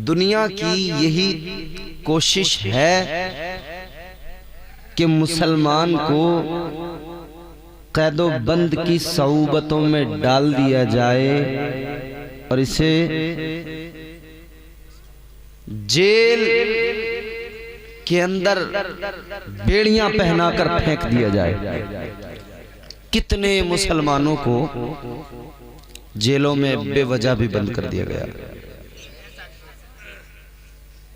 दुनिया की यही कोशिश है कि मुसलमान को कैदो बंद की सऊबतों में डाल दिया जाए और इसे जेल के अंदर बेड़ियां पहनाकर फेंक दिया जाए। कितने मुसलमानों को जेलों में बेवजह भी बंद कर दिया गया।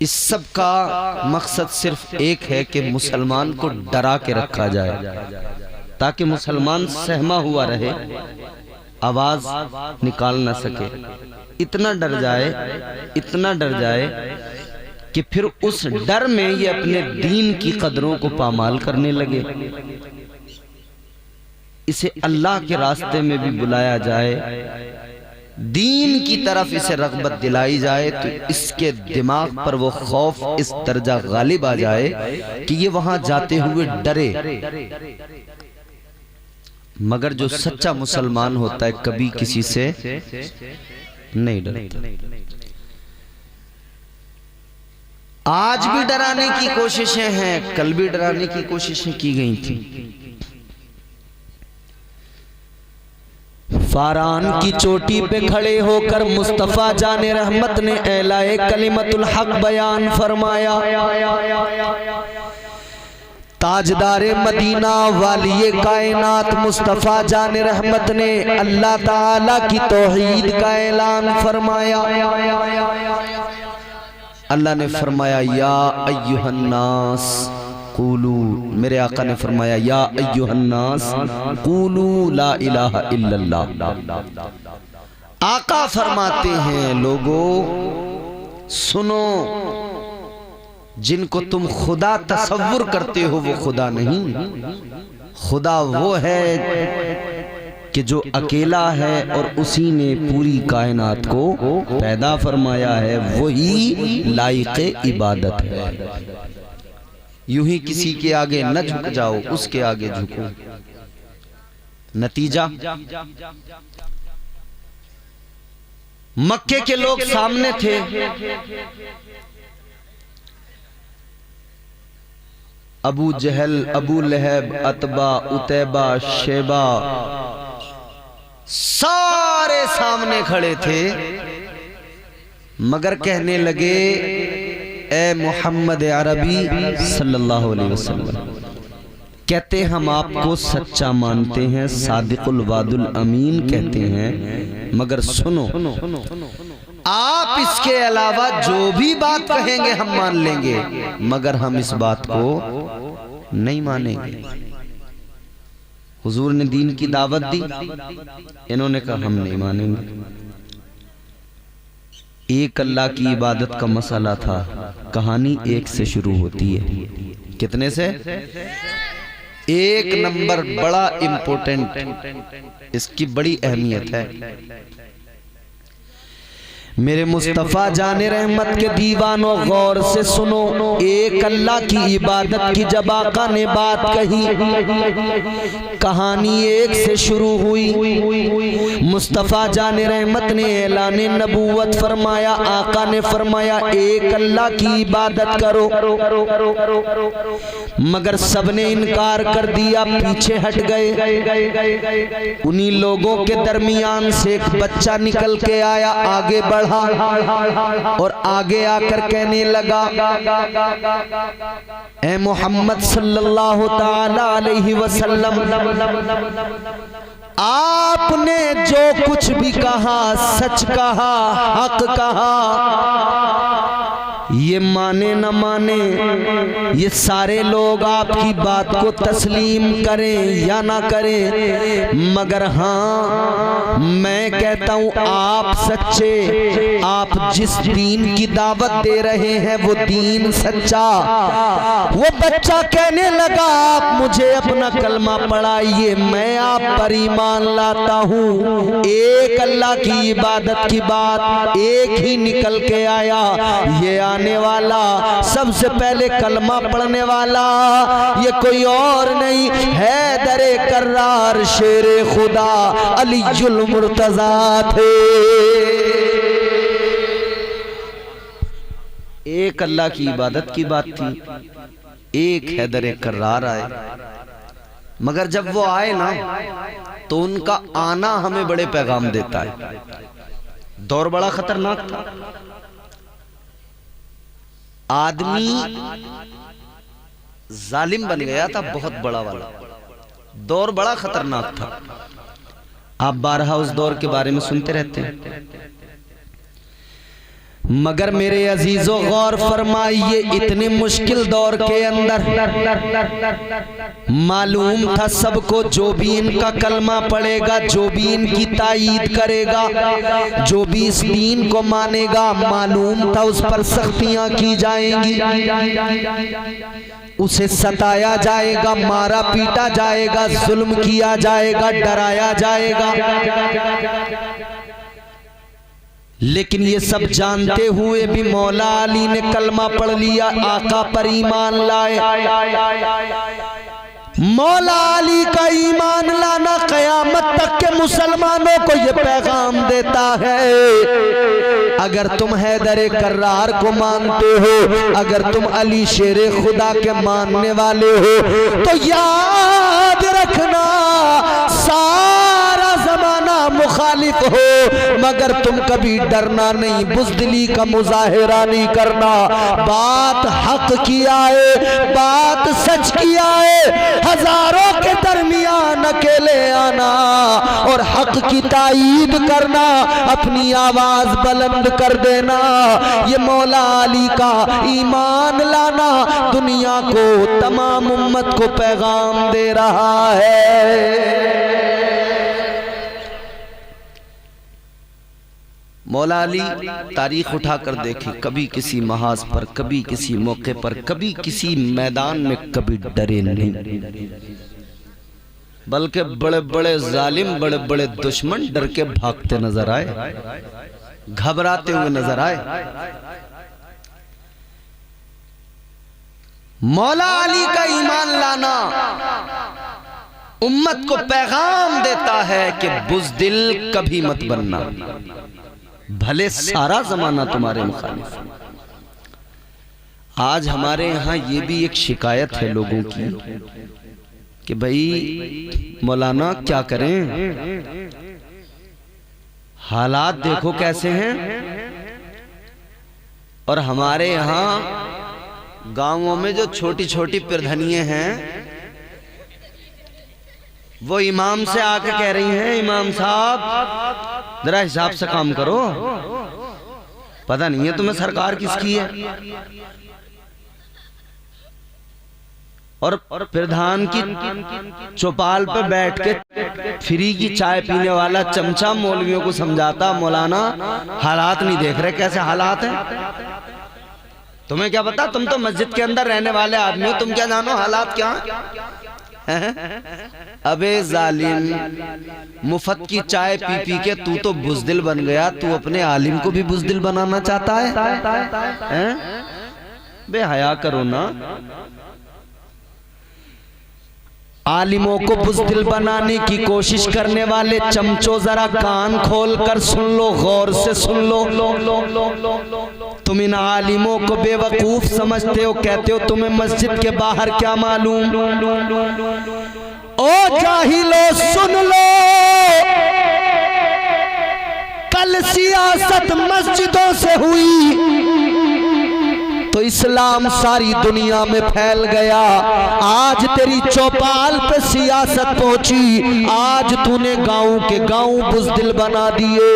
इस सब का मकसद सिर्फ एक है कि मुसलमान को डरा के रखा जाए ताकि मुसलमान सहमा हुआ रहे, आवाज निकाल ना सके। इतना डर जाए कि फिर उस डर में ये अपने दीन की कदरों को पामाल करने लगे। इसे अल्लाह के रास्ते में भी बुलाया जाए, दीन की तरफ इसे रग़बत दिलाई जाए तो इसके दिमाग पर वो खौफ इस दर्जा गालिब आ जाए कि ये वहां जाते हुए डरे। मगर जो सच्चा मुसलमान होता है कभी किसी से नहीं डरता। आज भी डराने की कोशिशें हैं, कल भी डराने की कोशिशें की गई थी। फारान की चोटी पे खड़े होकर मुस्तफा जाने रहमत ने एलाए कलिमतुल हक बयान फरमाया। ताजदारे मदीना वालिये कायनात मुस्तफा जाने रहमत ने अल्लाह ताला की तौहीद का ऐलान फरमाया। अल्लाह ने फरमाया या अय्युहन्नास कूलू, मेरे आका ने फरमाया या अय्युहन्नास कूलू ला इलाहा इल्लल्लाह। आका फरमाते हैं लोगों सुनो, जिनको तुम खुदा तसव्वुर करते हो वो खुदा नहीं। खुदा वो है कि जो अकेला है और उसी ने पूरी कायनात को पैदा फरमाया है, वही लायक़े इबादत है। यूं ही किसी के आगे न झुक जाओ, उसके आगे झुको। नतीजा मक्के के लोग सामने थे, अबू जहल, अबू लहब, अतबा, उतैबा, शेबा सारे सामने खड़े थे। मगर कहने लगे ए मोहम्मद अरबी सल्लल्लाहु अलैहि वसल्लम, कहते हम आपको सच्चा मानते हैं, सादिकुल वादुल अमीन कहते हैं, मगर सुनो आप इसके अलावा जो भी बात कहेंगे हम मान लेंगे, मगर हम इस बात को नहीं मानेंगे। हुजूर ने दीन की दावत दी, इन्होंने कहा हम नहीं मानेंगे। एक अल्लाह की इबादत का मसला था। कहानी एक से शुरू होती है। कितने से? एक नंबर बड़ा इंपॉर्टेंट, इसकी बड़ी अहमियत है। मेरे मुस्तफा जाने रहमत के दीवानों गौर से सुनो। एक अल्लाह की इबादत की जब आका ने बात कही, कहानी एक से शुरू हुई। मुस्तफा जाने रहमत ने ऐलाने नबूवत फरमाया। आका ने फरमाया एक अल्लाह की इबादत करो, मगर सबने इनकार कर दिया, पीछे हट गए। उन्हीं लोगों के दरमियान से एक बच्चा निकल के आया, आगे बढ़ा और आगे आकर कहने लगा ए मोहम्मद सल्लल्लाहु ताला अलैहि वसल्लम, आपने जो कुछ भी कहा सच कहा, हक कहा। ये माने न माने, ये सारे लोग आपकी बात को तस्लीम करें या ना करें, मगर हाँ मैं कहता हूँ आप सच्चे, आप जिस दीन की दावत दे रहे हैं वो दीन सच्चा। वो बच्चा कहने लगा आप मुझे अपना कलमा पढ़ाइए, मैं आप पर ईमान लाता हूँ। एक अल्लाह की इबादत की बात एक ही निकल के आया। ये आने वाला सबसे पहले कलमा पढ़ने वाला ये कोई और नहीं, हैदरे कर्रार शेरे खुदा अलीजुल मुर्तजा थे। एक अल्लाह की इबादत की बात थी, एक हैदर कर्रार आए। मगर जब वो आए ना तो उनका आना हमें बड़े पैगाम देता है। दौर बड़ा खतरनाक था, आदमी जालिम बन गया था, बहुत बड़ा वाला। दौर बड़ा खतरनाक था। आप बारहा उस दौर के बारे में सुनते रहते हैं। मगर मेरे अजीजों गौर फरमाइए, इतने मुश्किल दौर के अंदर मालूम था सबको, जो भी इनका कलमा पढ़ेगा, जो भी इनकी तायीद करेगा, जो भी इस दीन को मानेगा, मालूम था उस पर सख्तियां की जाएंगी, उसे सताया जाएगा, मारा पीटा जाएगा, जुल्म किया जाएगा, डराया जाएगा। लेकिन ये सब जानते हुए भी मौला अली ने कलमा पढ़ लिया, आका पर ईमान लाए। मौला अली का ईमान लाना क़यामत तक के मुसलमानों को ये पैगाम देता है, अगर तुम हैदर कर्रार को मानते हो, अगर तुम अली शेरे खुदा के मानने वाले हो, तो याद रखना सारा जमाना मुखालिफ हो, मगर तुम कभी डरना नहीं, बुज़दिली का मुजाहिरा नहीं करना। बात हक की आए, बात सच की आए, हजारों के दरमियान अकेले आना और हक की तायीद करना, अपनी आवाज बुलंद कर देना, ये मौला अली का ईमान लाना दुनिया को, तमाम उम्मत को पैगाम दे रहा है। मौला अली तारीख उठाकर देखी, कभी किसी महाज पर, कभी किसी मौके पर, कभी किसी मैदान में कभी डरे नहीं, बल्कि बड़े बड़े जालिम, बड़े बड़े दुश्मन डर के भागते नजर आए, घबराते हुए नजर आए। मौला अली का ईमान लाना उम्मत को पैगाम देता है कि बुज़दिल कभी मत बनना, भले सारा जमाना तुम्हारे मुखालिफ। आज हमारे यहाँ ये भी एक शिकायत है लोगों की कि भाई मौलाना क्या करें, हालात देखो कैसे हैं। और हमारे यहाँ गांवों में जो छोटी छोटी प्रधानियां हैं, वो इमाम से आके कह रही हैं, इमाम साहब जरा हिसाब से काम करो, पता नहीं है तुम्हें सरकार किसकी है। और प्रधान की चौपाल पे बैठ के फ्री की चाय पीने वाला चमचा मौलवियों को समझाता, मौलाना हालात नहीं देख रहे कैसे हालात हैं, तुम्हें क्या पता, तुम तो मस्जिद के अंदर रहने वाले आदमी हो, तुम क्या जानो हालात क्या है। अबे जालिम, मुफ्त की चाय पी पी के तू तो बुज़दिल बन गया, तू अपने आलिम को भी बुज़दिल बनाना चाहता है? बे हया करो ना। आलिमों को बुज़दिल बनाने की कोशिश करने वाले चमचों, जरा कान खोल कर सुन लो, गौर से सुन लो। तुम इन आलिमों को बेवकूफ समझते हो, कहते हो तुम्हें मस्जिद के बाहर क्या मालूम। ओ जाहिलो सुन लो, कल सियासत मस्जिदों से हुई तो इस्लाम सारी दुनिया में फैल गया। आज तेरी चौपाल पे सियासत पहुंची, आज तूने गांव के गांव बुज़दिल बना दिए।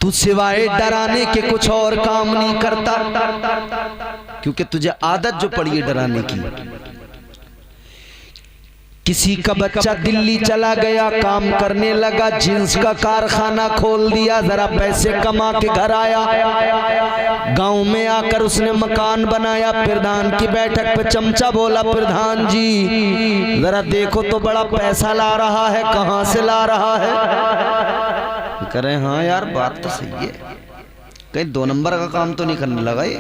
तू सिवाय डराने के कुछ और काम नहीं करता, क्योंकि तुझे आदत जो पड़ी है डराने की। किसी का बच्चा दिल्ली चला गया, काम करने लगा, जींस का कारखाना खोल दिया, जरा पैसे कमा के घर आया, गांव में आकर उसने मकान बनाया, प्रधान की बैठक पे चमचा बोला, प्रधान जी जरा देखो तो बड़ा पैसा ला रहा है, कहां से ला रहा है। कह रहे हाँ यार बात तो सही है, कहीं 2 नंबर का काम तो नहीं करने लगा ये,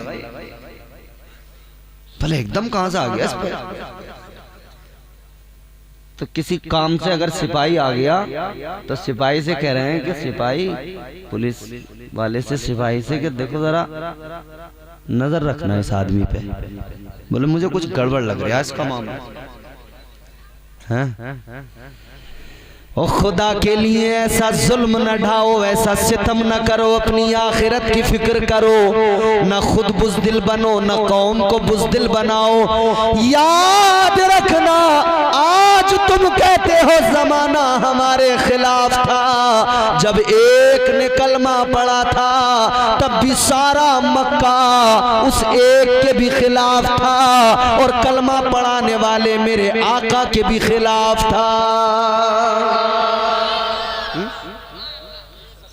भले एकदम कहां से आ गया इस पे। तो किसी काम से अगर सिपाही आ गया तो सिपाही से कह रहे हैं कि सिपाही, पुलिस वाले से सिपाही से कि देखो जरा नजर रखना इस आदमी पे। बोले मुझे कुछ गड़बड़ लग रहा है इसका मामला है। ओ खुदा के लिए ऐसा जुल्म न ढाओ, ऐसा सितम न करो, अपनी आखिरत की फिक्र करो, न खुद बुज़दिल बनो न कौम को बुज़दिल बनाओ। याद रखना आज तुम कहते हो जमाना हमारे खिलाफ था, जब एक ने कलमा पढ़ा था तब भी सारा मक्का उस एक के भी खिलाफ था, और कलमा पढ़ाने वाले मेरे आका के भी खिलाफ था।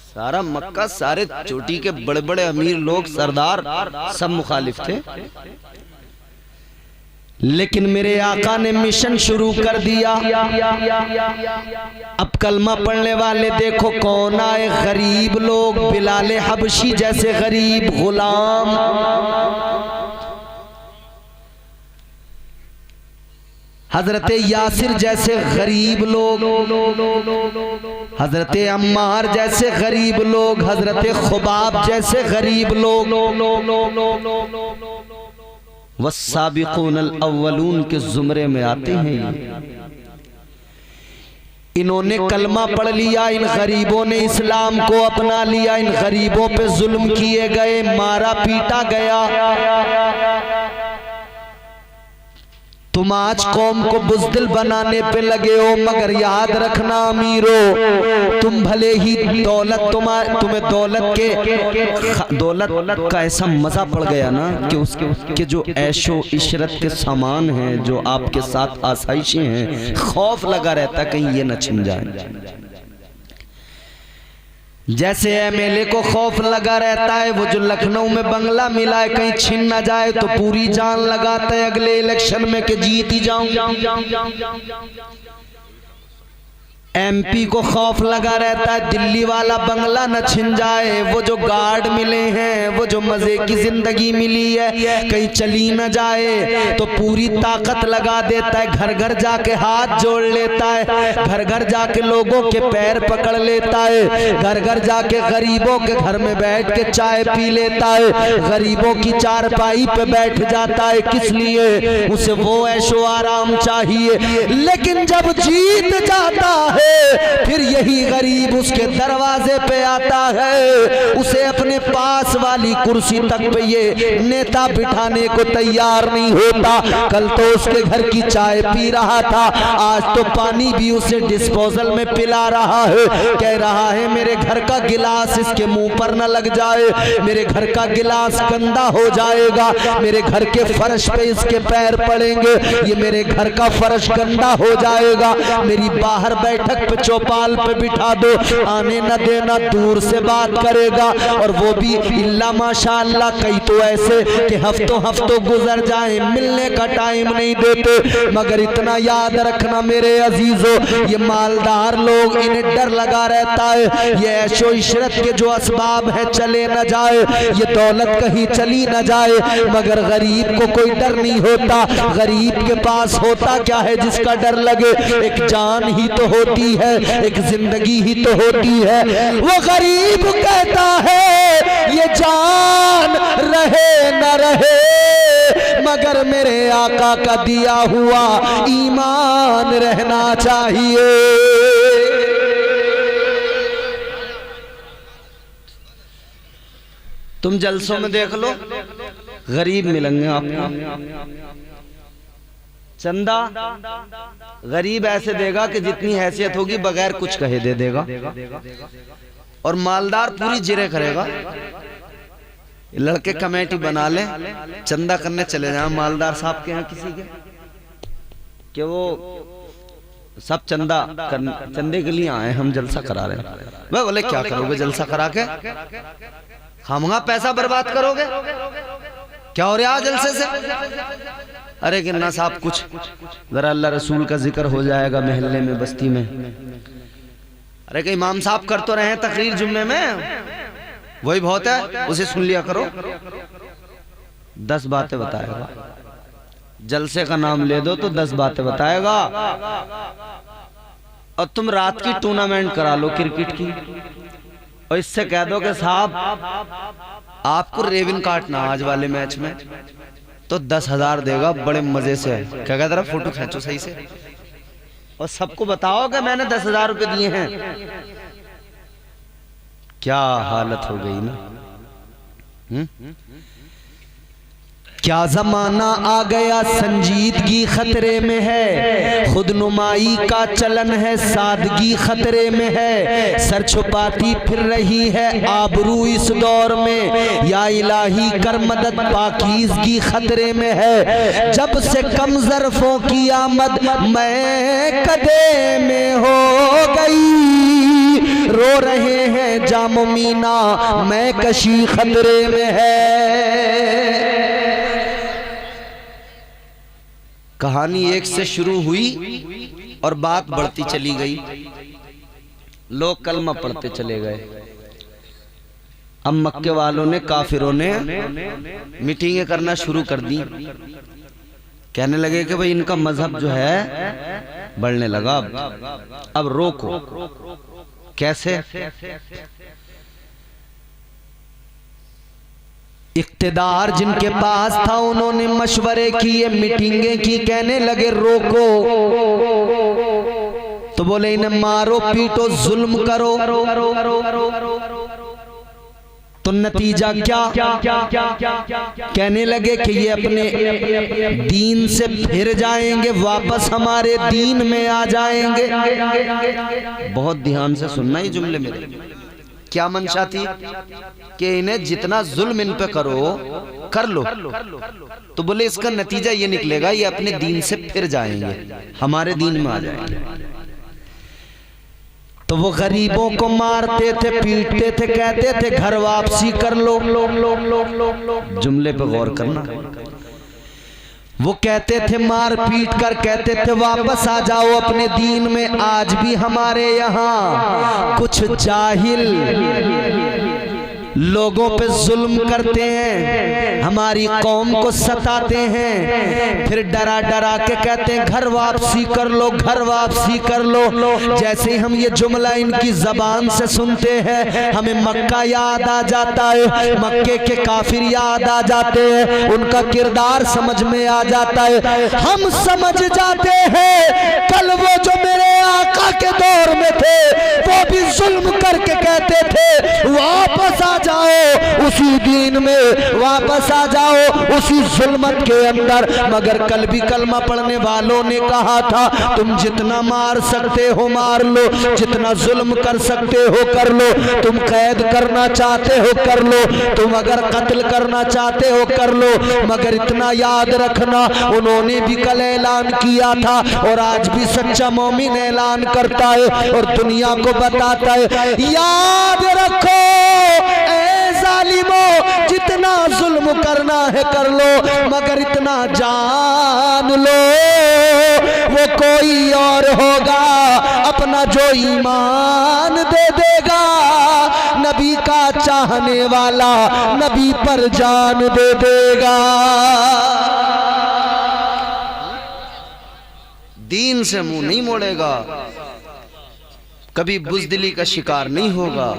सारा मक्का, सारे चोटी के बड़े बड़े अमीर लोग, सरदार, सब मुखालिफ थे। लेकिन मेरे आका ने मिशन शुरू कर दिया। अब कलमा पढ़ने वाले देखो कौन आए, गरीब लोग, बिलाल हबशी जैसे गरीब गुलाम, हजरत यासिर जैसे गरीब लोग, हजरत अम्मार जैसे गरीब लोग, हजरत खुबाब जैसे गरीब लोग, वस्साबिकूनल अव्वलून के जुमरे में आते हैं ये। इन्होंने कलमा पढ़ लिया, इन गरीबों ने इस्लाम को अपना लिया, इन गरीबों पे जुल्म किए गए, मारा पीटा गया। तुम आज कौम को बुज़दिल बनाने पे लगे हो, मगर याद रखना अमीरो, तुम भले ही तुम्हें दौलत का ऐसा मजा पड़ गया ना कि उसके जो ऐशो इशरत के सामान हैं, जो आपके साथ आसाइशें हैं, खौफ लगा रहता कहीं ये न छिन जाए। जैसे एमएलए को खौफ लगा रहता है, वो जो लखनऊ में बंगला मिला है कहीं छिन ना जाए तो पूरी जान लगाता है अगले इलेक्शन में कि जीत ही जाऊं। एमपी को खौफ लगा रहता है दिल्ली वाला बंगला न छिन जाए, वो जो गार्ड मिले हैं, वो जो मजे की जिंदगी मिली है कहीं चली न जाए तो पूरी ताकत लगा देता है। घर घर जाके हाथ जोड़ लेता है, घर घर जाके लोगों के पैर पकड़ लेता है, घर घर जाके गरीबों के घर में बैठ के चाय पी लेता है, गरीबों की चारपाई पे बैठ जाता है। किस लिए? उसे वो ऐशो आराम चाहिए। लेकिन जब जीत जाता है फिर यही गरीब उसके दरवाजे पे आता है, उसे अपने पास वाली कुर्सी तक पे ये नेता बिठाने को तैयार नहीं होता। कल तो उसके घर की चाय पी रहा था, आज तो पानी भी उसे डिस्पोजल में पिला रहा है। कह रहा है मेरे घर का गिलास इसके मुंह पर न लग जाए, मेरे घर का गिलास गंदा हो जाएगा, मेरे घर के फर्श पे इसके पैर पड़ेंगे, ये मेरे घर का फर्श गंदा हो जाएगा, मेरी बाहर बैठक पे चौपाल पे बिठा दो, आने न देना, दूर से बात करेगा। और वो भी इल्ला माशाअल्लाह, कई तो ऐसे कि हफ्तों हफ्तों गुजर जाए, मिलने का टाइम नहीं देते। मगर इतना याद रखना मेरे अजीजों, ये मालदार लोग, इन्हें डर लगा रहता है ये ऐशो इशरत के जो असबाब है चले न जाए, ये दौलत कहीं चली न जाए। मगर गरीब को कोई डर नहीं होता। गरीब के पास होता क्या है जिसका डर लगे? एक जान ही तो होती है, एक जिंदगी ही तो होती है। वो गरीब कहता है ये जान रहे न रहे, मगर मेरे आका का दिया हुआ ईमान रहना चाहिए। तुम जलसों में देख लो, गरीब मिलेंगे आपको। चंदा गरीब ऐसे देगा कि जितनी हैसियत होगी बगैर कुछ कहे दे देगा, और मालदार पूरी जिरे करेगा। लड़के कमेटी बना ले, चंदा करने चले जाए मालदार साहब के यहाँ किसी के, कि वो सब चंदे के लिए आए, हम जलसा करा रहे हैं। वह बोले क्या करोगे जलसा करा के? खामगा पैसा बर्बाद करोगे? क्या हो रहा है जलसे से? अरे गिन्ना साहब कुछ जरा अल्लाह रसूल का जिक्र हो जाएगा महल्ले में, बस्ती में। अरे कि इमाम साहब कर तो रहे हैं तकरीर जुम्मे में, वही बहुत है, उसे सुन लिया करो। 10 बातें बताएगा। जलसे का नाम ले दो तो 10 बातें बताएगा। और तुम रात की टूर्नामेंट करा लो क्रिकेट की, और इससे कह दो कि साहब आपको रेविन काटना आज वाले मैच में, तो 10,000 देगा बड़े मजे से। क्या कहता रहा, फोटो खींचो सही से और सबको बताओ कि मैंने 10,000 रुपए दिए हैं। क्या हालत हो गई ना। क्या जमाना आ गया संजीदगी खतरे में है, खुद नुमाई का चलन है सादगी खतरे में है, सर छुपाती फिर रही है आबरू इस दौर में, या इलाही कर मदद पाकीज़गी खतरे में है। जब से कम ज़र्फ़ों की आमद मैं कदे में हो गई, रो रहे हैं जाम मीना मैं कशी खतरे में है। कहानी एक से शुरू हुई और बात बढ़ती चली गई, लोग कलमा पढ़ते चले गए। अब मक्के वालों ने, काफिरों ने मीटिंगें करना शुरू कर दी, कहने लगे कि भाई इनका मजहब जो है बढ़ने लगा, अब रोको। कैसे? इख्तिदार जिनके पास था उन्होंने मशवरे किए, मीटिंगें की, कहने लगे रोको। तो बोले इन्हें मारो पीटो जुल्म करो, तो नतीजा क्या? कहने लगे कि ये अपने दीन से फिर जाएंगे, वापस हमारे दीन में आ जाएंगे। बहुत ध्यान से सुनना ये जुमले मेरे। क्या मंशा थी कि इन्हें जितना जुल्म इन पे करो कर लो, तो बोले इसका नतीजा ये निकलेगा ये अपने दीन से फिर जाएंगे, हमारे दीन में आ जाएंगे। तो वो गरीबों को मारते थे, पीटते थे, कहते थे घर वापसी कर लो। जुमले पे गौर करना। वो कहते थे मार पीट कर, कहते थे वापस आ जाओ अपने दीन में। आज भी हमारे यहाँ कुछ जाहिल लोगों पे जुल्म करते हैं, हमारी कौम को सताते हैं, फिर डरा डरा के कहते हैं घर वापसी कर लो, घर वापसी कर लो। जैसे ही हम ये जुमला इनकी जबान से सुनते हैं हमें मक्का याद आ जाता है, मक्के के काफिर याद आ जाते हैं, उनका किरदार समझ में आ जाता है। हम समझ जाते हैं कल वो जो मेरे आका के दौर में थे वो भी जुल्म करके कहते थे वापस आ जाओ उसी दीन में, वापस आ जाओ उसी जुल्मत के अंदर। मगर कल भी कलमा पढ़ने वालों ने कहा था तुम जितना मार सकते हो मार लो, जितना जुल्म कर सकते हो कर लो, तुम कैद करना चाहते हो कर लो, तुम अगर कत्ल करना चाहते हो कर लो। मगर इतना याद रखना उन्होंने भी कल ऐलान किया था और आज भी सच्चा मोमिन ऐलान करता है और दुनिया को बताता है, याद रखो जितना जुल्म करना है कर लो, मगर इतना जान लो वो कोई और होगा अपना जो ईमान दे देगा, नबी का चाहने वाला नबी पर जान दे देगा। दीन से मुंह नहीं मोड़ेगा, कभी बुज़दिली का शिकार नहीं होगा।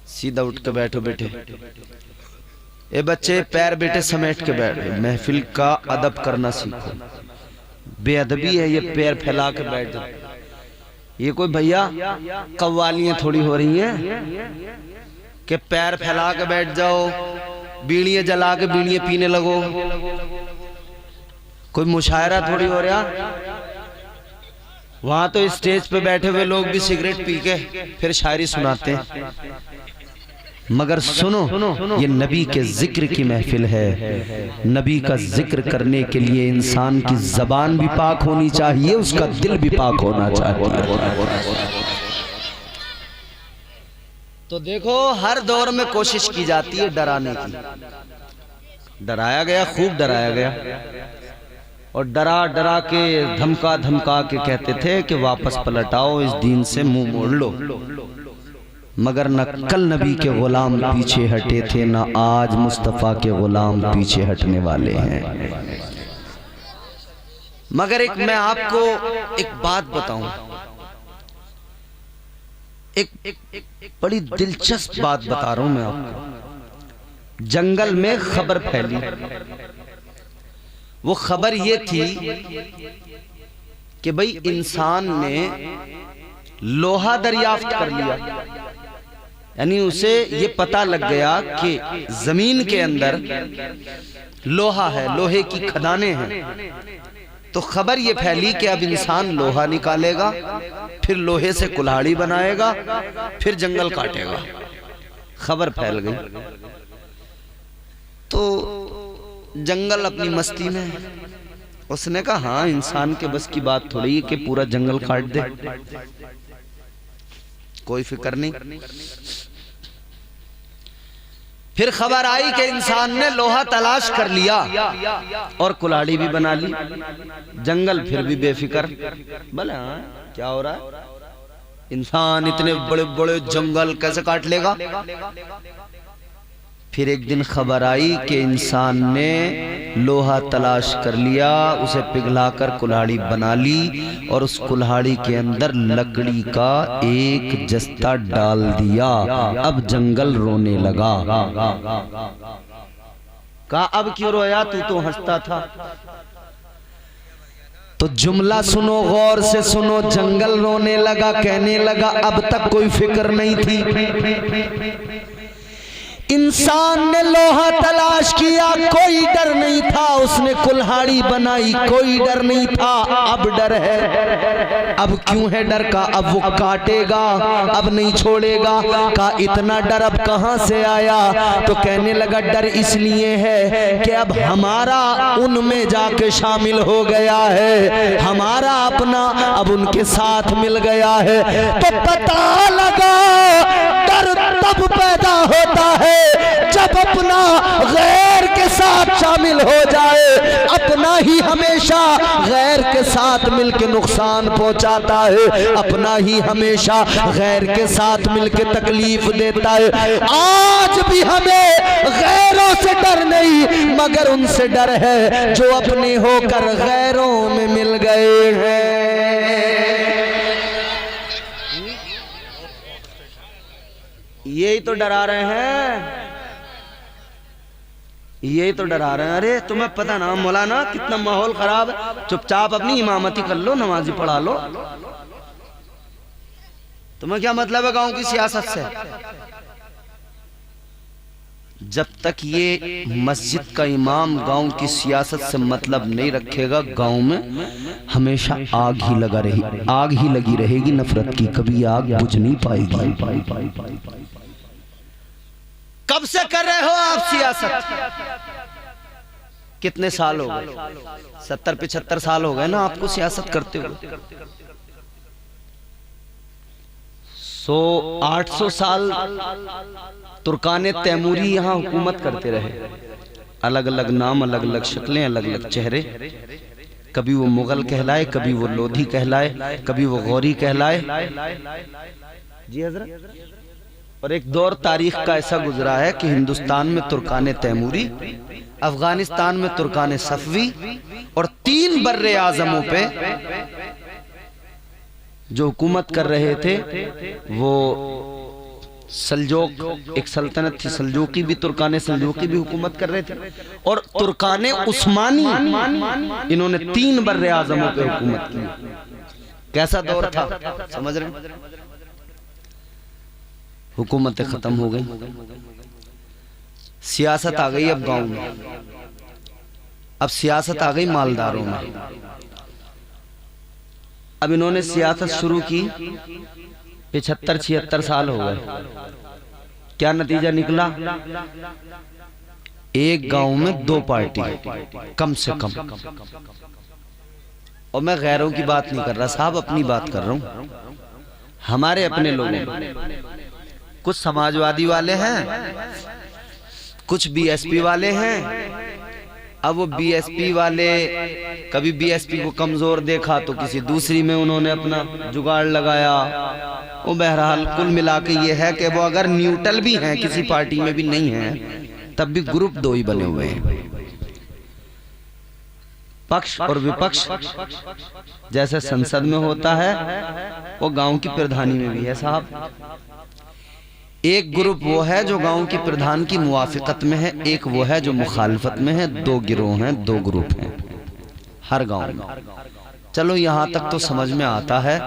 सीधा उठ के बैठो बेटे, ए बच्चे पैर बेटे समेट के बैठो, महफिल का अदब करना सीखो। बेअदबी है ये पैर फैला के बैठ जाओ। ये कोई भैया कव्वालियां थोड़ी हो रही हैं कि पैर फैला के बैठ जाओ, बीड़ियां जला के बीड़ियां पीने लगो। कोई मुशायरा थोड़ी हो रहा। वहां तो स्टेज पे बैठे हुए लोग भी सिगरेट पी के फिर शायरी सुनाते हैं। मगर सुनो ये नबी के जिक्र की महफिल है। नबी का जिक्र करने के लिए इंसान की जबान भी पाक होनी चाहिए, उसका दिल भी पाक होना चाहिए। तो देखो हर दौर में कोशिश की जाती है डराने की। डराया गया, खूब डराया गया और डरा डरा के धमका धमका के कहते थे कि वापस पलट आओ, इस दीन से मुंह मोड़ लो। मगर न कल नबी के गुलाम पीछे हटे थे, न आज मुस्तफ़ा के गुलाम पीछे हटने वाले हैं। मगर एक मैं आपको एक बात बताऊं, एक बड़ी दिलचस्प बात बता रहा हूं मैं आपको। जंगल में खबर फैली, वो खबर ये थी कि भाई इंसान ने लोहा दरियाफ्त कर लिया, यानी उसे ये पता लग गया कि जमीन के अंदर लोहा है, लोहे की खदानें हैं। तो खबर ये फैली कि अब इंसान लोहा निकालेगा, फिर लोहे से कुल्हाड़ी बनाएगा, फिर जंगल काटेगा। खबर फैल गई तो जंगल अपनी मस्ती में, उसने कहा हाँ इंसान के बस की बात थोड़ी है कि पूरा जंगल काट दे, कोई फिक्र नहीं। फिर खबर आई कि इंसान ने लोहा तलाश कर लिया और कुल्हाड़ी भी बना ली। जंगल फिर भी बेफिक्र, भले हाँ क्या हो रहा है, इंसान इतने बड़े बड़े जंगल कैसे काट लेगा। फिर एक दिन खबर आई कि इंसान ने लोहा तलाश कर लिया, उसे पिघलाकर कुल्हाड़ी बना ली और उस कुल्हाड़ी के अंदर लकड़ी का एक जस्ता डाल दिया। अब जंगल रोने लगा। कहा अब क्यों रोया, तू तो हंसता था। तो जुमला सुनो, गौर से सुनो। जंगल रोने लगा, कहने लगा अब तक कोई फिक्र नहीं थी। इंसान ने लोहा तलाश किया, कोई डर नहीं था। उसने कुल्हाड़ी बनाई, कोई डर नहीं था। अब डर है। अब क्यों है डर का, अब वो काटेगा, अब नहीं छोड़ेगा। का इतना डर अब कहां से आया, तो कहने लगा डर इसलिए है कि अब हमारा उनमें जाके शामिल हो गया है, हमारा अपना अब उनके साथ मिल गया है। तो पता लगा डर तब पैदा होता है जब अपना गैर के साथ शामिल हो जाए। अपना ही हमेशा गैर के साथ मिलके नुकसान पहुंचाता है, अपना ही हमेशा गैर के साथ मिलके तकलीफ देता है। आज भी हमें गैरों से डर नहीं, मगर उनसे डर है जो अपने होकर गैरों में मिल गए हैं। यही तो डरा रहे हैं, यही तो डरा रहे हैं। अरे तुम्हें पता ना मौलाना कितना माहौल खराब है, चुपचाप अपनी इमामती कर लो, नमाजी पढ़ा लो। तुम्हें क्या मतलब है गांव की सियासत से? जब तक ये मस्जिद का इमाम गांव की सियासत से मतलब नहीं रखेगा, गांव में हमेशा आग ही लगा रही, आग ही लगी रहेगी नफरत की, कभी आग बुझ नहीं पाएगी। कब से कर रहे हो आप सियासत? कितने साल हो गए? 70-75 साल हो गए ना आपको सियासत करते हुए। 800 साल तुर्काने तैमूरी यहाँ हुकूमत करते रहे। अलग अलग नाम, अलग अलग शक्लें, अलग अलग चेहरे। कभी वो मुगल कहलाए, कभी वो लोधी कहलाए, कभी वो गौरी कहलाए। जी हजरत। और एक दौर तारीख का ऐसा गुजरा है कि हिंदुस्तान में तुर्काने तैमूरी, अफगानिस्तान में तुर्काने सफवी, और 3 बर्रे आजमों पे जो हुकूमत कर रहे थे वो सल्जोक, एक सल्तनत थी सल्जोकी भी, तुर्काने सल्जोकी भी हुकूमत कर रहे थे, और तुर्काने उस्मानी, इन्होंने 3 बर्रे आजमों पे हुकूमत की। कैसा दौर था, समझ रहे हैं? हुकूमतें खत्म हो गई, सियासत आ गई अब गांव में। अब सियासत आ गई मालदारों में। अब इन्होंने सियासत शुरू की, 75-76 साल हो गए। क्या नतीजा निकला? एक गांव में 2 पार्टी कम से कम। और मैं गैरों की बात नहीं कर रहा साहब, अपनी बात कर रहा हूं। हमारे अपने लोग, कुछ समाजवादी वाले हैं, कुछ बीएसपी वाले हैं। अब वो बीएसपी वाले कभी बीएसपी को कमजोर देखा तो किसी दूसरी में उन्होंने अपना जुगाड़ लगाया। वो बहरहाल कुल मिला के ये है कि वो अगर न्यूट्रल भी हैं, किसी पार्टी में भी नहीं है, तब भी ग्रुप 2 ही बने हुए हैं। पक्ष और विपक्ष जैसे संसद में होता है वो गांव की प्रधानी में भी है साहब। एक ग्रुप वो है जो गांव की प्रधान की मुवाफिकत में है, एक वो है जो मुखालफत में है। दो गिरोह हैं, दो ग्रुप हैं हर गांव में। चलो यहाँ तक तो समझ में आता है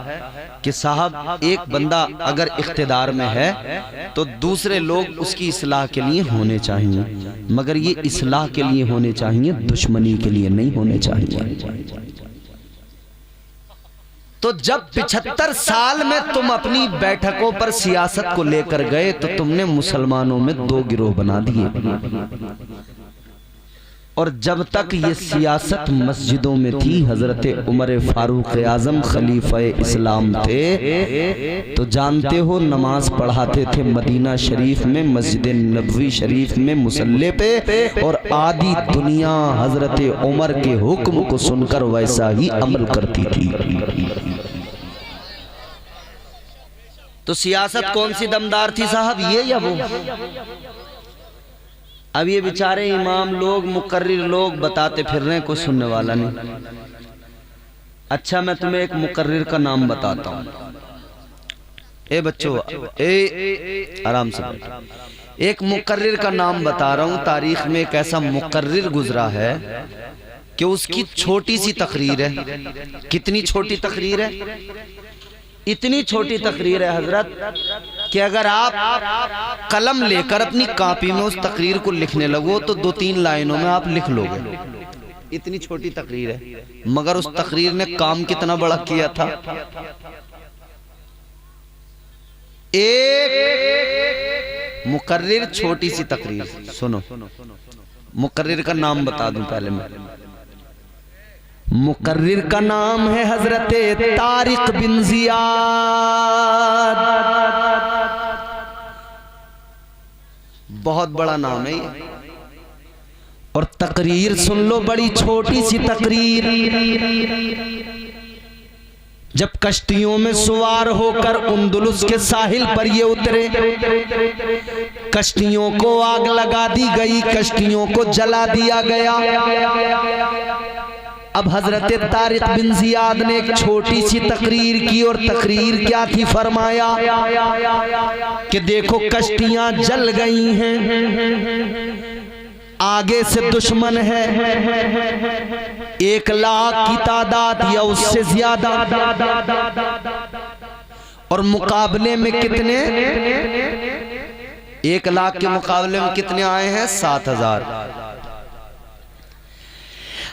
कि साहब एक बंदा अगर इख्तिदार में है तो दूसरे लोग उसकी इस्लाह के लिए होने चाहिए, मगर ये इस्लाह के लिए होने चाहिए, दुश्मनी के लिए नहीं होने चाहिए। तो जब 75 साल में तुम अपनी बैठकों पर सियासत को लेकर गए तो तुमने मुसलमानों में दो गिरोह बना दिए। और जब तक ये सियासत मस्जिदों में थी, हजरत उमर फारूक आजम खलीफा इस्लाम थे, तो जानते हो नमाज पढ़ाते थे मदीना शरीफ में, मस्जिद नबवी शरीफ में मुसल्ले पे, और आधी दुनिया हजरत उमर के हुक्म को सुनकर वैसा ही अमल करती थी। तो सियासत कौन सी दमदार थी साहब, ये या वो? अब ये बेचारे इमाम लोग, मुकर्रिर लोग बताते फिर रहे हैं, कोई सुनने वाला नहीं। अच्छा मैं तुम्हें एक मुकर्रिर का नाम बताता हूँ। ए बच्चों, आराम से बैठो। एक मुकर्रिर का नाम बता रहा हूँ। तारीख में एक ऐसा मुकर्रिर गुजरा है कि उसकी छोटी सी तकरीर है। कितनी छोटी तकरीर है? इतनी छोटी तकरीर है हजरत कि अगर आप कलम लेकर अपनी कॉपी में उस तकरीर को लिखने लगो तो 2-3 लाइनों में आप लिख लोगे। इतनी छोटी तकरीर है, मगर उस तकरीर ने काम कितना बड़ा किया था। एक मुकर्रिर, छोटी सी तकरीर सुनो। मुकर्रिर का नाम बता दूं पहले मैं। मुकर्रिर का नाम है हजरत तारिक बिन जियाद। बहुत बड़ा नाम है ये। और तकरीर सुन लो, बड़ी छोटी सी तकरीर। जब कश्तियों में सवार होकर उंदुलुस के साहिल पर ये उतरे, कश्तियों को आग लगा दी गई, कश्तियों को जला दिया गया। अब हजरत तारिक बिन जियाद ने एक छोटी सी तकरीर की, और तकरीर क्या थी? फरमाया कि देखो कश्तियां जल गई हैं, आगे से दुश्मन है, 1 लाख की तादाद या उससे ज्यादा, और मुकाबले में कितने? 1 लाख के मुकाबले में कितने आए हैं? 7000।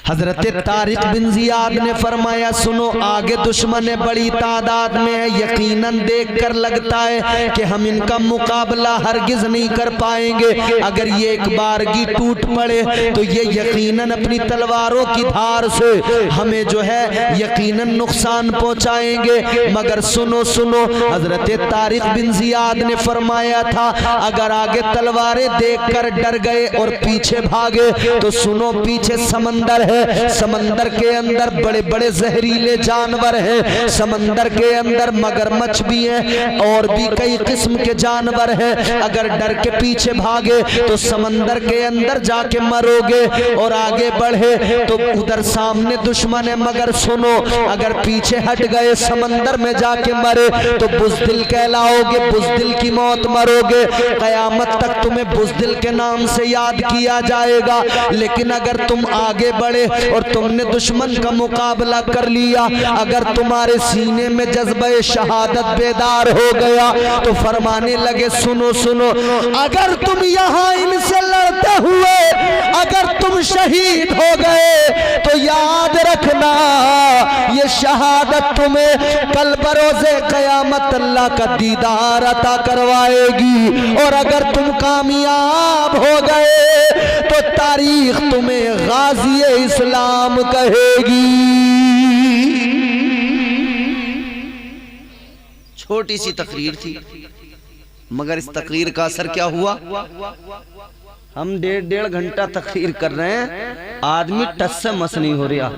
हजरत तारिक बिन जियाद ने फरमाया सुनो, आगे दुश्मन बड़ी तादाद में है, यकीनन देखकर लगता है कि हम इनका मुकाबला हरगिज नहीं कर पाएंगे। अगर ये एक बारगी टूट पड़े तो ये यकीनन अपनी तलवारों की धार से हमें जो है यकीनन नुकसान पहुंचाएंगे। मगर सुनो सुनो, हजरत तारिक बिन जियाद ने फरमाया था अगर आगे तलवारें देखकर डर गए और पीछे भागे तो सुनो, पीछे समंदर है, समंदर के अंदर बड़े बड़े जहरीले जानवर हैं, समंदर के अंदर मगरमच्छ भी हैं और भी कई किस्म के जानवर हैं। अगर डर के पीछे भागे तो समंदर के अंदर जाके मरोगे, और आगे बढ़े तो उधर सामने दुश्मन है। मगर सुनो, अगर पीछे हट गए समंदर में जाके मरे तो बुज़दिल कहलाओगे, बुज़दिल की मौत मरोगे, कयामत तक तुम्हें बुज़दिल के नाम से याद किया जाएगा। लेकिन अगर तुम आगे बढ़े और तुमने दुश्मन का मुकाबला कर लिया, अगर तुम्हारे सीने में जज्बे शहादत बेदार हो गया तो फरमाने लगे सुनो सुनो, अगर तुम यहाँ इनसे लड़ते हुए अगर तुम शहीद हो गए तो याद रखना ये शहादत तुम्हें कल बरोज़े क़यामत अल्लाह का दीदार अता करवाएगी। और अगर तुम कामयाब हो गए तो तारीख तुम्हें गाज़ी इस्लाम कहेगी। छोटी सी तकरीर थी, मगर इस तकरीर का असर क्या हुआ? हम 1.5 घंटा तकरीर कर रहे हैं, आदमी टस से मस नहीं हो रहा।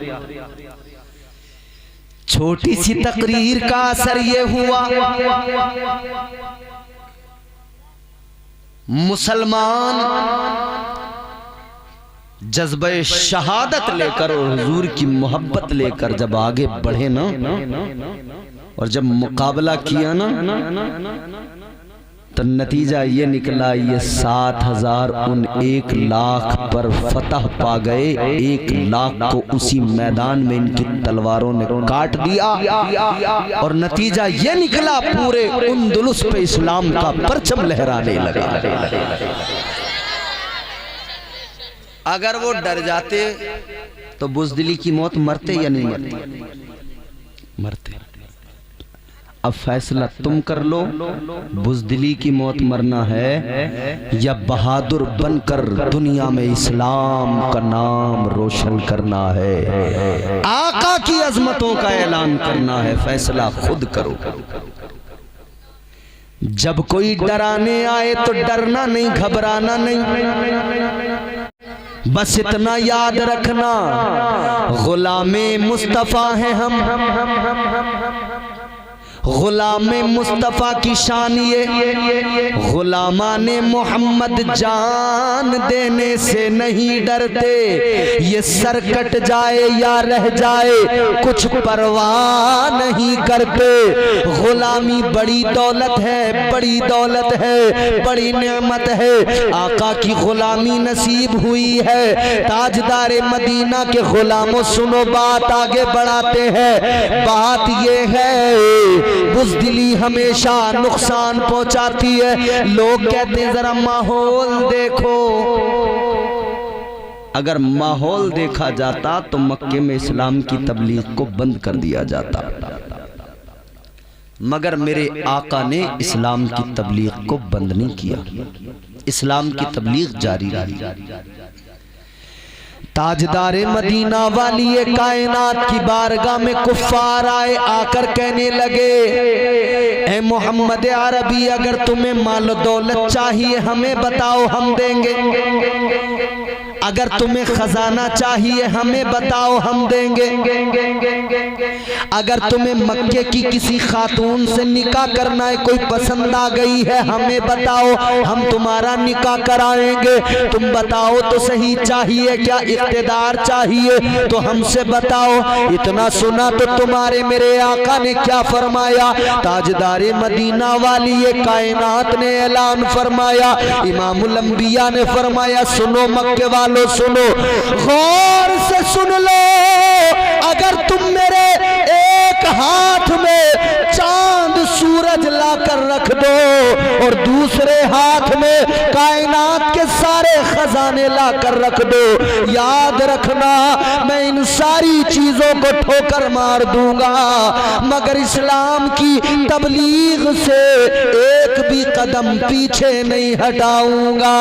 छोटी सी तकरीर का असर ये हुआ, मुसलमान जज्बे शहादत लेकर और हुजूर की मोहब्बत लेकर जब आगे बढ़े ना, और जब मुकाबला किया ना, तो नतीजा ये निकला, ये 7,000 उन 1 लाख पर फतह पा गए। 1 लाख को उसी मैदान में इनकी तलवारों ने काट दिया, और नतीजा ये निकला पूरे अंदलुस पे इस्लाम का परचम लहराने लगा। अगर वो डर जाते तो बुज़दिली की मौत मरते या नहीं मरते? मरते। अब फैसला तुम कर लो, बुज़दिली की मौत मरना है या बहादुर बनकर दुनिया में इस्लाम का नाम रोशन करना है, आका की अजमतों का ऐलान करना है। फैसला खुद करो। जब कोई डराने आए तो डरना नहीं, घबराना नहीं, बस इतना याद रखना, गुलामे मुस्तफा है हम। गुलामे मुस्तफा की शान ये, गुलामाने मोहम्मद जान देने से नहीं डरते। ये सर कट जाए या रह जाए कुछ परवाह नहीं करते। गुलामी बड़ी दौलत है, बड़ी दौलत है, बड़ी नेमत है। आका की गुलामी नसीब हुई है। ताजदारे मदीना के गुलामों सुनो, बात आगे बढ़ाते हैं। बात ये है, बुज़दिली हमेशा नुकसान पहुंचाती है। लोग कहते हैं जरा माहौल देखो। अगर माहौल देखा जाता तो मक्के में इस्लाम की तबलीग को बंद कर दिया जाता, मगर मेरे आका ने इस्लाम की तबलीग को बंद नहीं किया। इस्लाम की तबलीग जारी रही। ताजदारे मदीना वाली ये कायनात की बारगाह में कुफ्फार आए, आकर कहने लगे, ए मोहम्मद अरबी, अगर तुम्हें माल दौलत चाहिए हमें बताओ, हम देंगे। अगर तुम्हें खजाना चाहिए हमें बताओ, हम देंगे। अगर तुम्हें मक्के की किसी खातून से निकाह करना है, कोई पसंद आ गई है, हमें बताओ, हम तुम्हारा निकाह कराएंगे। तुम बताओ तो सही, चाहिए क्या? इख्तिदार चाहिए तो हमसे बताओ। इतना सुना तो तुम्हारे मेरे आका ने क्या फरमाया? ताजदारे मदीना वाली ये कायनात ने ऐलान फरमाया, इमामुल अंबिया ने फरमाया, सुनो मक्के वालों, सुनो, गौर से सुन लो। अगर तुम मेरे एक हाथ में चांद सूरज लाकर रख दो और दूसरे हाथ में कायनात के सारे खजाने लाकर रख दो, याद रखना मैं इन सारी चीजों को ठोकर मार दूंगा, मगर इस्लाम की तबलीग से एक भी कदम पीछे नहीं हटाऊंगा।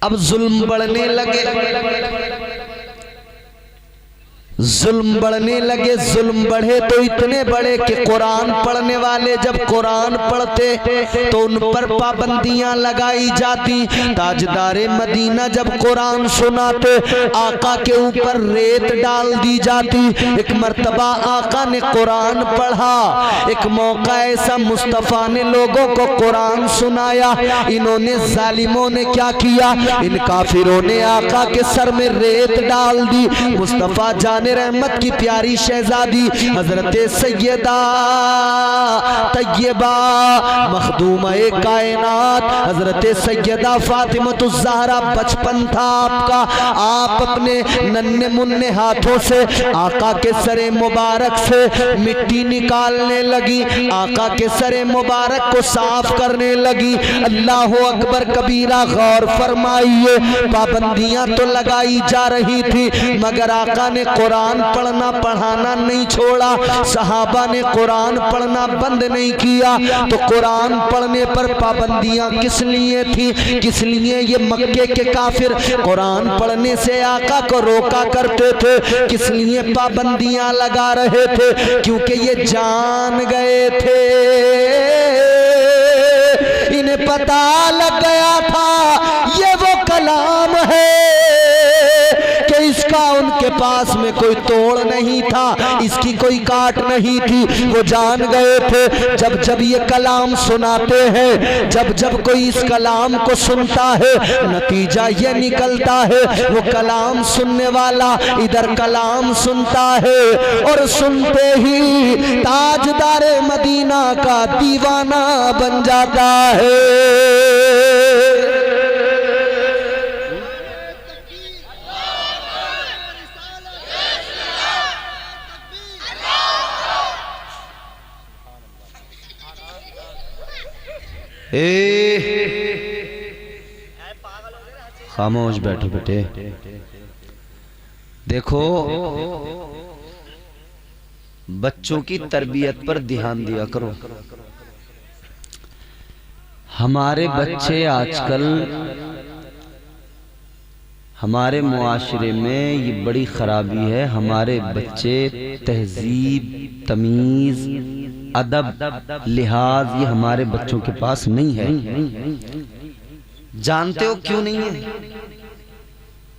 अब जुल्म बढ़ने लगे, जुल्म बढ़ने लगे। जुल्म बढ़े तो इतने बड़े कि कुरान पढ़ने वाले जब कुरान पढ़ते तो उन पर पाबंदियां लगाई जाती। ताजदारे मदीना जब कुरान सुनाते आका के ऊपर रेत डाल दी जाती। एक मर्तबा आका ने कुरान पढ़ा, एक मौका ऐसा मुस्तफ़ा ने लोगों को कुरान सुनाया। इन्होंने जालिमों ने क्या किया? इन काफिरों ने आका के सर में रेत डाल दी। मुस्तफ़ा जाने रहमत की प्यारी शहजादी हजरत सैयदा तैयबा मखदूमा कायनात हजरत सैयदा फातिमतुज़ ज़हरा, बचपन था आपका, आप अपने नन्हे मुन्ने हाथों से आका के सरे मुबारक से मिट्टी निकालने लगी, आका के सरे मुबारक को साफ करने लगी। अल्लाह अकबर कबीरा। गौर फरमाइए, पाबंदियां तो लगाई जा रही थी मगर आका ने कुरान पढ़ना पढ़ाना नहीं छोड़ा। सहाबा ने कुरान पढ़ना बंद नहीं किया। तो कुरान पढ़ने पर पाबंदियां किस लिए थी? किस लिए ये मक्के के काफिर कुरान पढ़ने से आका को रोका करते थे? किस लिए पाबंदियां लगा रहे थे? क्योंकि ये जान गए थे, इन्हें पता लग गया था ये वो कलाम है कि इसका उनके पास पास में कोई तोड़ नहीं था, इसकी कोई काट नहीं थी। वो जान गए थे जब जब ये कलाम सुनाते हैं, जब जब कोई इस कलाम को सुनता है, नतीजा ये निकलता है वो कलाम सुनने वाला इधर कलाम सुनता है और सुनते ही ताजदारे मदीना का दीवाना बन जाता है। खामोश बैठो बेटे। देखो, बच्चों की तरबियत पर ध्यान दिया करो। हमारे बच्चे आजकल हमारे मुआशरे में ये बड़ी खराबी है, हमारे बच्चे तहजीब, तमीज, अदब, लिहाज ये हमारे बच्चों के पास नहीं है। जानते हो क्यों नहीं है?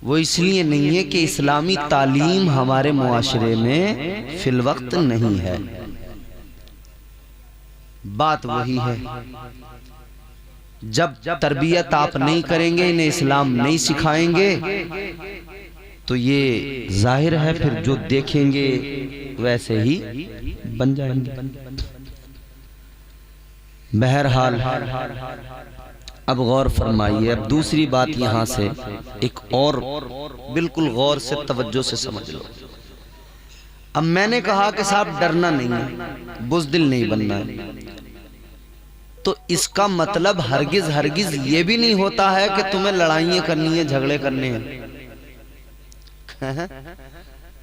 वो इसलिए नहीं है कि इस्लामी तालीम हमारे मुआशरे में फिल वक्त नहीं है। बात वही है, जब तरबियत आप नहीं करेंगे, इन्हें इस्लाम नहीं सिखाएंगे, तो ये जाहिर है फिर जो देखेंगे वैसे ही बन जाएंगे। बहरहाल अब गौर फरमाइए। अब दूसरी बात यहां से एक और बिल्कुल गौर से तवज्जो से समझ लो। अब मैंने कहा कि साहब डरना नहीं है, बुज़दिल नहीं बनना है, तो इसका मतलब हरगिज हरगिज ये भी नहीं होता है कि तुम्हें लड़ाइयां करनी है, झगड़े करने हैं।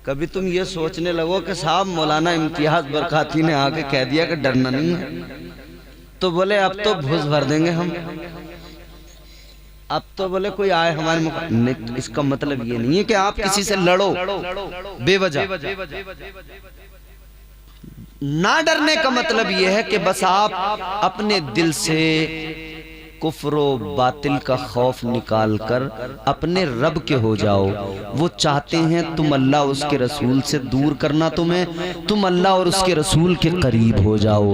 कभी तुम ये सोचने लगो कि साहब मौलाना इम्तियाज बरकाती ने आके कह दिया कि डरना नहीं है, तो बोले अब तो भूस भर देंगे हम, अब तो बोले कोई आए हमारे नहीं। इसका मतलब ये नहीं है कि आप किसी से लड़ो बेवजह। ना डरने का मतलब यह है कि बस आप अपने दिल से कुफ्र बातिल का खौफ निकाल कर अपने रब के हो जाओ। वो चाहते हैं तुम अल्लाह उसके रसूल से दूर करना, तुम अल्लाह और उसके रसूल के करीब हो जाओ।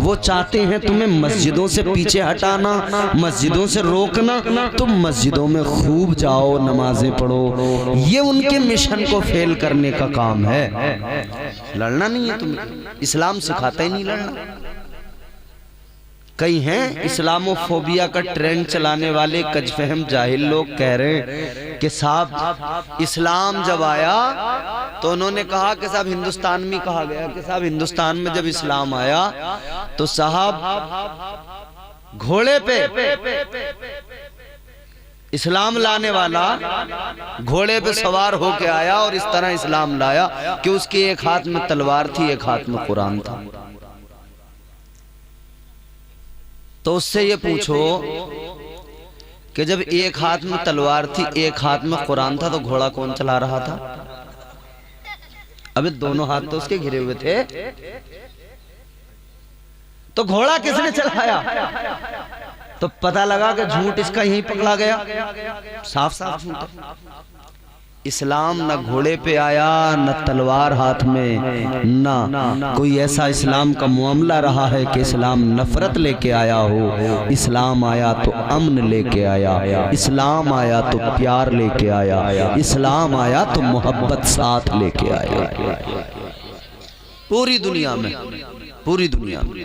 वो चाहते हैं तुम्हें मस्जिदों से पीछे हटाना, मस्जिदों से रोकना, तुम मस्जिदों में खूब जाओ, नमाजें पढ़ो। ये उनके मिशन को फेल करने का काम है। लड़ना नहीं है तुम्हें, इस्लाम सिखाता ही नहीं लड़ना। कई हैं इस्लामोफोबिया का ट्रेंड चलाने वाले कजफहम जाहिल लोग कह रहे हैं कि साहब इस्लाम जब आया तो उन्होंने कहा कि साहब हिंदुस्तान में कहा गया कि साहब हिंदुस्तान में जब इस्लाम आया तो साहब घोड़े पे इस्लाम लाने वाला घोड़े पे सवार होके आया और इस तरह इस्लाम लाया कि उसके एक हाथ में तलवार थी, एक हाथ में कुरान था। तो उससे ये पूछो कि जब एक हाथ में तलवार थी, एक हाथ में कुरान था, तो घोड़ा कौन चला रहा था? अबे दोनों हाथ तो उसके घिरे हुए थे, तो घोड़ा किसने चलाया? तो पता लगा कि झूठ इसका यहीं पकड़ा गया, साफ साफ झूठ है। इस्लाम न घोड़े पे आया, न तलवार हाथ में, ना कोई ऐसा इस्लाम का मामला रहा है कि इस्लाम नफरत लेके आया हो। इस्लाम आया तो अमन लेके आया, इस्लाम आया तो प्यार लेके आया, इस्लाम आया तो मोहब्बत साथ लेके आया। पूरी दुनिया में, पूरी दुनिया में